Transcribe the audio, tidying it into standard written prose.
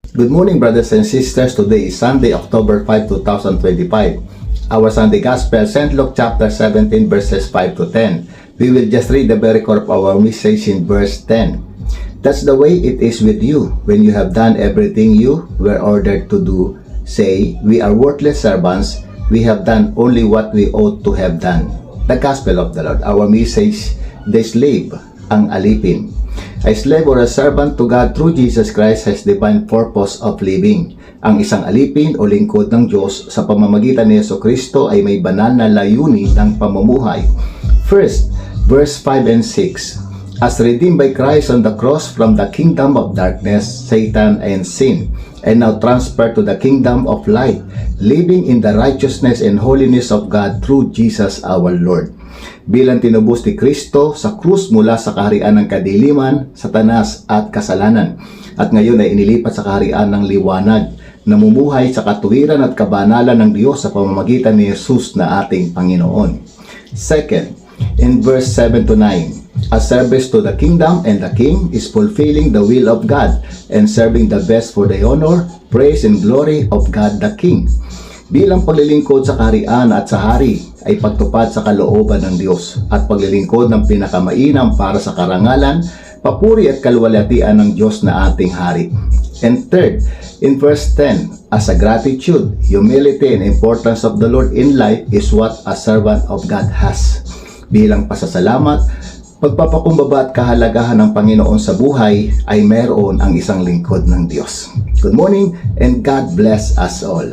Good morning, brothers and sisters. Today is Sunday, October 5, 2025. Our Sunday Gospel, St. Luke chapter 17, verses 5 to 10. We will just read the very core of our message in verse 10. That's the way it is with you. When you have done everything you were ordered to do, say, we are worthless servants. We have done only what we ought to have done. The Gospel of the Lord. Our message, the slave, ang alipin. A slave or a servant to God through Jesus Christ has divine purpose of living. Ang isang alipin o lingkod ng Diyos sa pamamagitan ni Jesucristo ay may banal na layunin ng pamumuhay. First, verse 5 and 6. As redeemed by Christ on the cross from the kingdom of darkness, Satan and sin, and now transferred to the kingdom of light, living in the righteousness and holiness of God through Jesus our Lord. Bilang tinubos ni Kristo sa krus mula sa kaharian ng kadiliman, satanas at kasalanan, at ngayon ay inilipat sa kaharian ng liwanag, namumuhay sa katuwiran at kabanalan ng Diyos sa pamamagitan ni Jesus na ating Panginoon. Second, in verse 7 to 9, a service to the kingdom and the king is fulfilling the will of God and serving the best for the honor, praise, and glory of God the King. Bilang paglilingkod sa kaharian at sa hari ay pagtupad sa kalooban ng Diyos at paglilingkod ng pinakamainam para sa karangalan, papuri at kaluwalhatian ng Diyos na ating hari. And third, in verse 10, as a gratitude, humility, and importance of the Lord in life is what a servant of God has. Bilang pasasalamat, pagpapakumbaba at kahalagahan ng Panginoon sa buhay ay mayroon ang isang lingkod ng Diyos. Good morning and God bless us all.